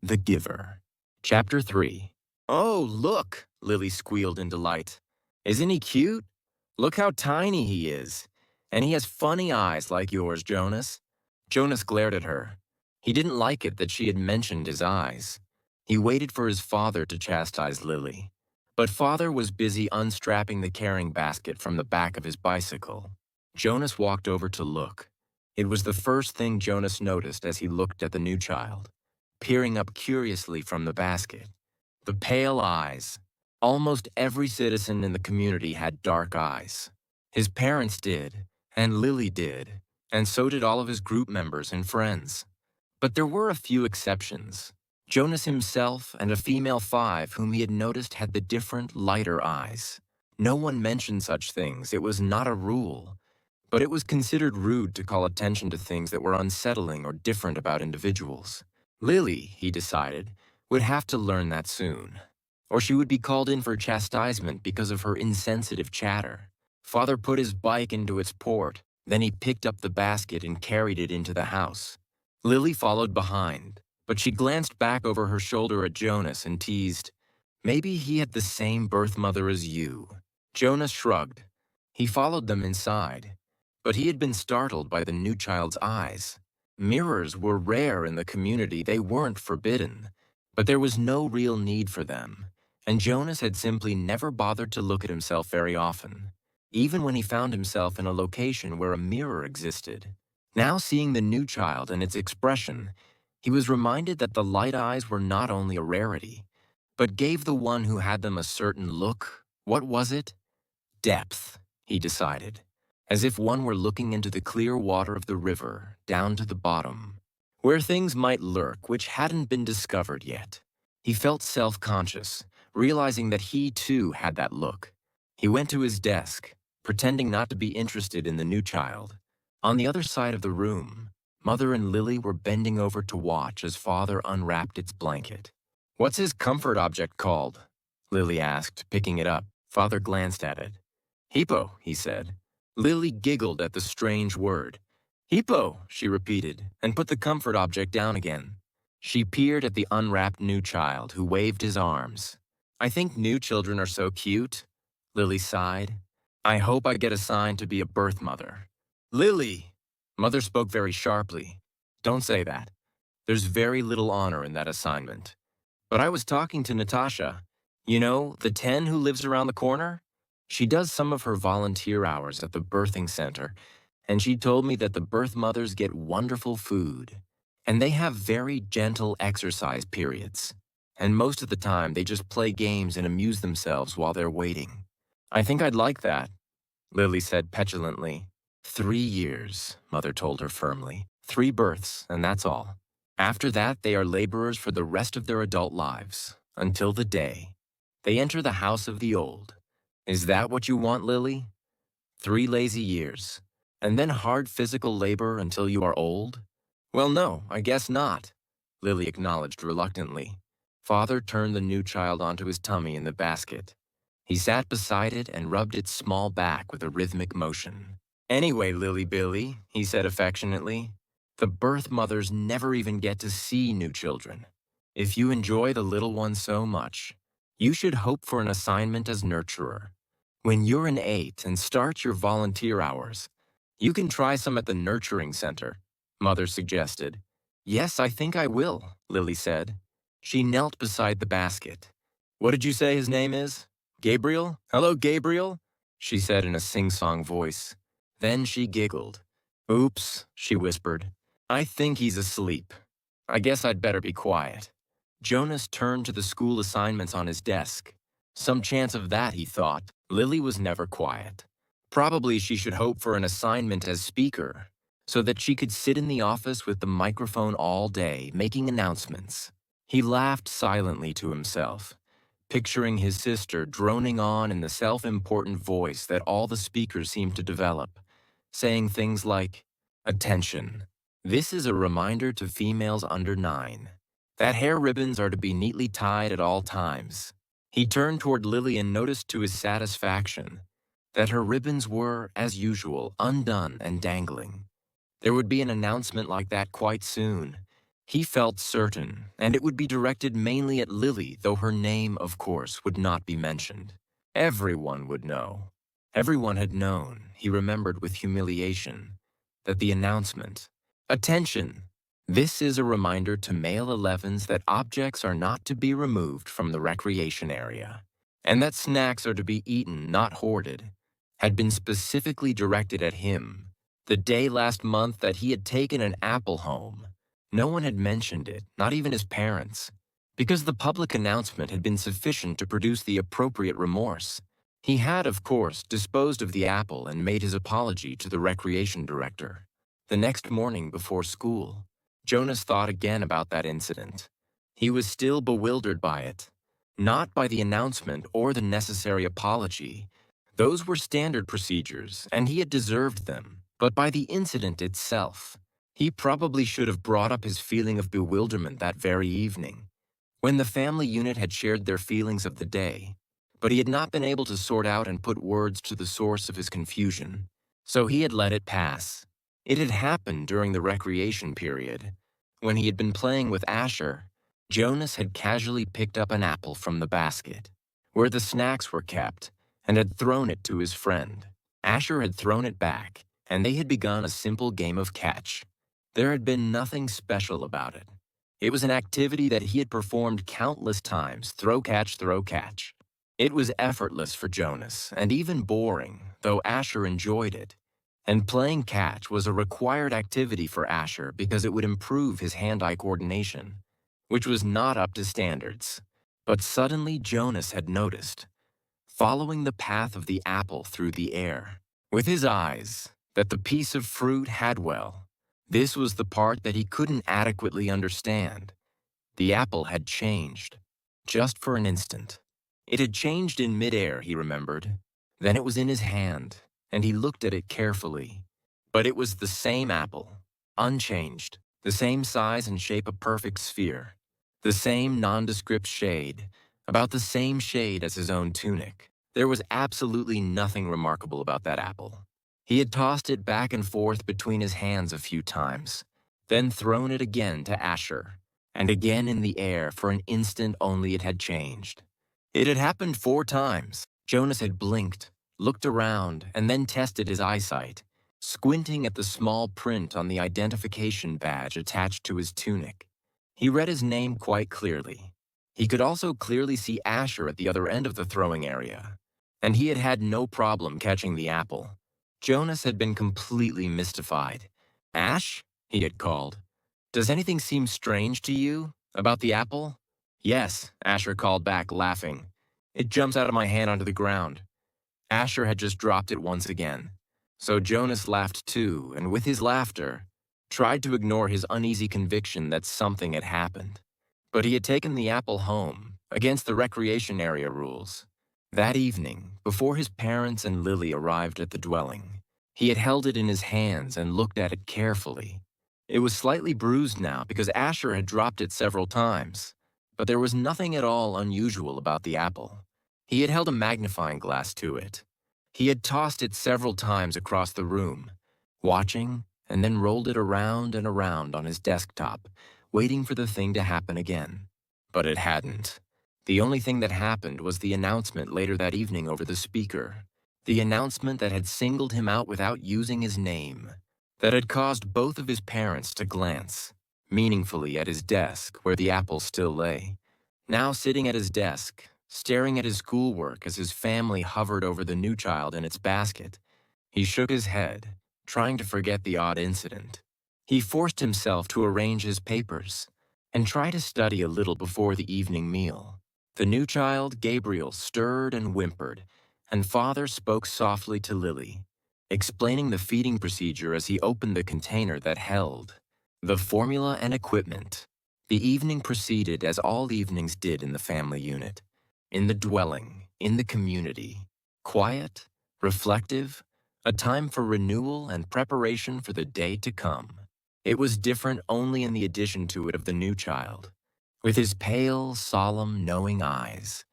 The Giver. Chapter 3. "Oh, look!" Lily squealed in delight. "Isn't he cute? Look how tiny he is. And he has funny eyes like yours, Jonas." Jonas glared at her. He didn't like it that she had mentioned his eyes. He waited for his father to chastise Lily. But father was busy unstrapping the carrying basket from the back of his bicycle. Jonas walked over to look. It was the first thing Jonas noticed as he looked at the new child, peering up curiously from the basket. The pale eyes. Almost every citizen in the community had dark eyes. His parents did, and Lily did, and so did all of his group members and friends. But there were a few exceptions. Jonas himself and a female 5 whom he had noticed had the different, lighter eyes. No one mentioned such things, it was not a rule. But it was considered rude to call attention to things that were unsettling or different about individuals. Lily, he decided, would have to learn that soon, or she would be called in for chastisement because of her insensitive chatter. Father put his bike into its port, then he picked up the basket and carried it into the house. Lily followed behind, but she glanced back over her shoulder at Jonas and teased, "Maybe he had the same birth mother as you." Jonas shrugged. He followed them inside, but he had been startled by the new child's eyes. Mirrors were rare in the community, they weren't forbidden, but there was no real need for them, and Jonas had simply never bothered to look at himself very often, even when he found himself in a location where a mirror existed. Now seeing the new child and its expression, he was reminded that the light eyes were not only a rarity, but gave the one who had them a certain look. What was it? Depth, he decided, as if one were looking into the clear water of the river, down to the bottom, where things might lurk which hadn't been discovered yet. He felt self-conscious, realizing that he too had that look. He went to his desk, pretending not to be interested in the new child. On the other side of the room, Mother and Lily were bending over to watch as Father unwrapped its blanket. "What's his comfort object called?" Lily asked, picking it up. Father glanced at it. "Hippo," he said. Lily giggled at the strange word. "Hippo," she repeated, and put the comfort object down again. She peered at the unwrapped new child, who waved his arms. "I think new children are so cute," Lily sighed. "I hope I get assigned to be a birth mother." "Lily!" Mother spoke very sharply. "Don't say that. There's very little honor in that assignment." "But I was talking to Natasha. You know, the 10 who lives around the corner? She does some of her volunteer hours at the birthing center, and she told me that the birth mothers get wonderful food, and they have very gentle exercise periods. And most of the time, they just play games and amuse themselves while they're waiting. I think I'd like that," Lily said petulantly. 3 years, Mother told her firmly. 3 births, and that's all. After that, they are laborers for the rest of their adult lives, until the day they enter the house of the old. Is that what you want, Lily? 3 lazy years, and then hard physical labor until you are old? Well, no, I guess not, Lily acknowledged reluctantly. Father turned the new child onto his tummy in the basket. He sat beside it and rubbed its small back with a rhythmic motion. "Anyway, Lily Billy," he said affectionately, "the birth mothers never even get to see new children. If you enjoy the little one so much, you should hope for an assignment as nurturer. When you're an 8 and start your volunteer hours, you can try some at the nurturing center," Mother suggested. "Yes, I think I will," Lily said. She knelt beside the basket. "What did you say his name is? Gabriel? Hello, Gabriel," she said in a sing-song voice. Then she giggled. "Oops," she whispered. "I think he's asleep. I guess I'd better be quiet." Jonas turned to the school assignments on his desk. Some chance of that, he thought. Lily was never quiet. Probably she should hope for an assignment as speaker, so that she could sit in the office with the microphone all day, making announcements. He laughed silently to himself, picturing his sister droning on in the self-important voice that all the speakers seemed to develop, saying things like, "Attention. This is a reminder to females under 9 that hair ribbons are to be neatly tied at all times." He turned toward Lily and noticed to his satisfaction that her ribbons were, as usual, undone and dangling. There would be an announcement like that quite soon, He felt certain, and it would be directed mainly at Lily, though her name, of course, would not be mentioned. Everyone would know. Everyone had known, he remembered with humiliation, that the announcement, "Attention! This is a reminder to male 11s that objects are not to be removed from the recreation area, and that snacks are to be eaten, not hoarded," had been specifically directed at him, the day last month that he had taken an apple home. No one had mentioned it, not even his parents, because the public announcement had been sufficient to produce the appropriate remorse. He had, of course, disposed of the apple and made his apology to the recreation director. The next morning before school, Jonas thought again about that incident. He was still bewildered by it, not by the announcement or the necessary apology. Those were standard procedures, and he had deserved them, but by the incident itself. He probably should have brought up his feeling of bewilderment that very evening, when the family unit had shared their feelings of the day, but he had not been able to sort out and put words to the source of his confusion, so he had let it pass. It had happened during the recreation period. When he had been playing with Asher, Jonas had casually picked up an apple from the basket, where the snacks were kept, and had thrown it to his friend. Asher had thrown it back, and they had begun a simple game of catch. There had been nothing special about it. It was an activity that he had performed countless times, throw, catch, throw, catch. It was effortless for Jonas, and even boring, though Asher enjoyed it. And playing catch was a required activity for Asher because it would improve his hand-eye coordination, which was not up to standards. But suddenly Jonas had noticed, following the path of the apple through the air, with his eyes, that the piece of fruit had, well, this was the part that he couldn't adequately understand. The apple had changed, just for an instant. It had changed in midair, he remembered. Then it was in his hand, and he looked at it carefully. But it was the same apple, unchanged, the same size and shape, a perfect sphere, the same nondescript shade, about the same shade as his own tunic. There was absolutely nothing remarkable about that apple. He had tossed it back and forth between his hands a few times, then thrown it again to Asher, and again in the air. For an instant only it had changed. It had happened 4 times. Jonas had blinked, looked around, and then tested his eyesight, squinting at the small print on the identification badge attached to his tunic. He read his name quite clearly. He could also clearly see Asher at the other end of the throwing area, and he had had no problem catching the apple. Jonas had been completely mystified. "Ash?" he had called. "Does anything seem strange to you about the apple?" "Yes," Asher called back, laughing. "It jumps out of my hand onto the ground." Asher had just dropped it once again. So Jonas laughed too, and with his laughter, tried to ignore his uneasy conviction that something had happened. But he had taken the apple home, against the recreation area rules. That evening, before his parents and Lily arrived at the dwelling, he had held it in his hands and looked at it carefully. It was slightly bruised now because Asher had dropped it several times, but there was nothing at all unusual about the apple. He had held a magnifying glass to it. He had tossed it several times across the room, watching, and then rolled it around and around on his desktop, waiting for the thing to happen again. But it hadn't. The only thing that happened was the announcement later that evening over the speaker. The announcement that had singled him out without using his name, that had caused both of his parents to glance meaningfully at his desk where the apple still lay. Now sitting at his desk, staring at his schoolwork as his family hovered over the new child in its basket, he shook his head, trying to forget the odd incident. He forced himself to arrange his papers and try to study a little before the evening meal. The new child, Gabriel, stirred and whimpered, and Father spoke softly to Lily, explaining the feeding procedure as he opened the container that held the formula and equipment. The evening proceeded as all evenings did in the family unit, in the dwelling, in the community. Quiet, reflective, a time for renewal and preparation for the day to come. It was different only in the addition to it of the new child. With his pale, solemn, knowing eyes,